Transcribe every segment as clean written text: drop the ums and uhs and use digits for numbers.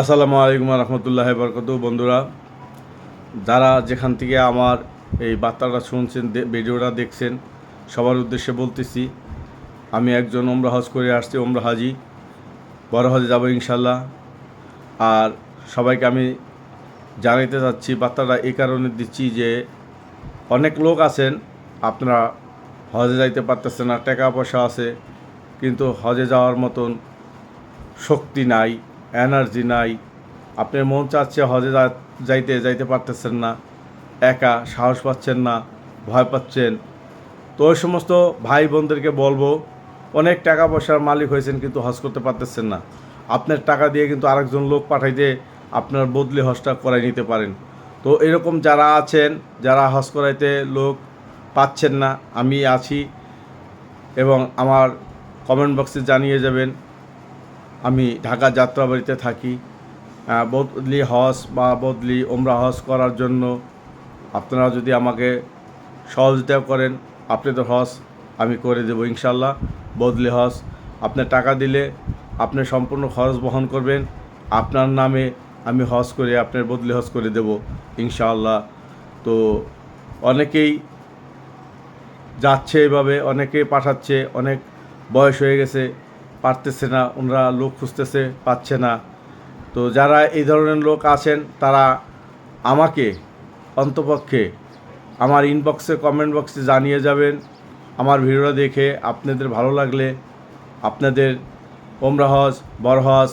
আসসালামু আলাইকুম রহমতুল্লাহ বরকত। বন্ধুরা, যারা যেখান থেকে আমার এই বার্তাটা শুনছেন, ভিডিওটা দেখছেন, সবার উদ্দেশ্যে বলতেছি, আমি একজন ওমরা হজ করে আসছি, ওমরা হাজি, বড় হজে যাব ইনশাল্লাহ। আর সবাইকে আমি জানাইতে চাচ্ছি, বার্তাটা এই কারণে দিচ্ছি যে অনেক লোক আছেন, আপনারা হজে যাইতে পারতেছেন না, টাকা পয়সা আছে কিন্তু হজে যাওয়ার মতন শক্তি নাই, এনার্জি নাই, আপনার মন চাচ্ছে হজে যাইতে পারতেছেন না, একা সাহস পাচ্ছেন না, ভয় পাচ্ছেন। তো ওই সমস্ত ভাই বোনদেরকে বলবো, অনেক টাকা পয়সার মালিক হয়েছেন কিন্তু হজ করতে পারতেছেন না, আপনার টাকা দিয়ে কিন্তু আরেকজন লোক পাঠাইতে আপনার বদলি হজটা করাই নিতে পারেন। তো এরকম যারা আছেন, যারা হজ করাইতে লোক পাচ্ছেন না, আমি আছি এবং আমার কমেন্ট বক্সে জানিয়ে যাবেন। আমি ঢাকা যাত্রাবাড়িতে থাকি। বদলি হজ বা বদলি ওমরা হজ করার জন্য আপনারা যদি আমাকে সহযোগিতা করেন, আপনাদের হজ আমি করে দেবো ইনশাল্লাহ। বদলি হজ আপনার টাকা দিলে আপনি সম্পূর্ণ খরচ বহন করবেন, আপনার নামে আমি হজ করে আপনার বদলি হজ করে দেব ইনশাআল্লাহ। তো অনেকেই যাচ্ছে এভাবে, অনেকেই পাঠাচ্ছে, অনেক বয়স হয়ে গেছে, পারতেছে না, ওনারা লোক খুঁজতেছে, পাচ্ছে না। তো যারা এই ধরনের লোক আছেন তারা আমাকে অন্তপক্ষে আমার ইনবক্সে, কমেন্ট বক্সে জানিয়ে যাবেন। আমার ভিডিওটা দেখে আপনাদের ভালো লাগলে আপনাদের ওমরা হজ, বড় হজ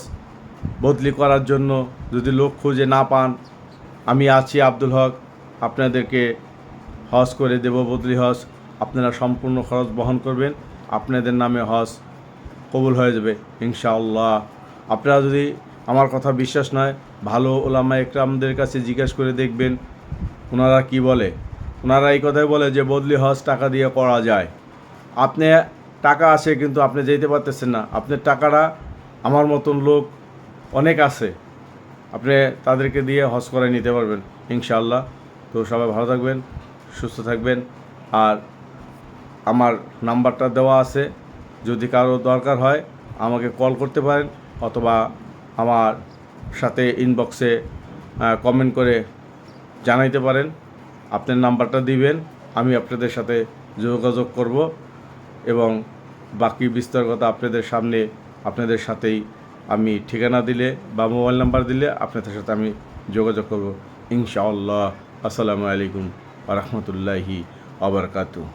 বদলি করার জন্য যদি লোক খুঁজে না পান, আমি আছি আব্দুল হক, আপনাদেরকে হজ করে দেব, বদলি হজ। আপনারা সম্পূর্ণ খরচ বহন করবেন, আপনাদের নামে হজ কবুল হয়ে যাবে ইনশাআল্লাহ। আপনারা যদি আমার কথা বিশ্বাস নয়, ভালো ওলামা একরামদের কাছে জিজ্ঞেস করে দেখবেন ওনারা কি বলে। ওনারা এই কথাই বলে যে বদলি হজ টাকা দিয়ে করা যায়। আপনি টাকা আছে কিন্তু আপনি যেতে পারতেছেন না, আপনার টাকাটা আমার মতন লোক অনেক আছে, আপনি তাদেরকে দিয়ে হজ করে নিতে পারবেন ইনশাআল্লাহ। তো সবাই ভালো থাকবেন, সুস্থ থাকবেন। আর আমার নাম্বারটা দেওয়া আছে, যদি কারো দরকার হয় আমাকে কল করতে পারেন, অথবা আমার সাথে ইনবক্সে কমেন্ট করে জানাইতে পারেন। আপনার নাম্বারটা দিবেন, আমি আপনাদের সাথে যোগাযোগ করব এবং বাকি বিস্তার কথা আপনাদের সামনে, আপনাদের সাথেই আমি ঠিকানা দিলে বা মোবাইল নাম্বার দিলে আপনাদের সাথে আমি যোগাযোগ করব ইনশাআল্লাহ। আসসালামু আলাইকুম ওয়া রাহমাতুল্লাহি ওয়া বারাকাতুহু।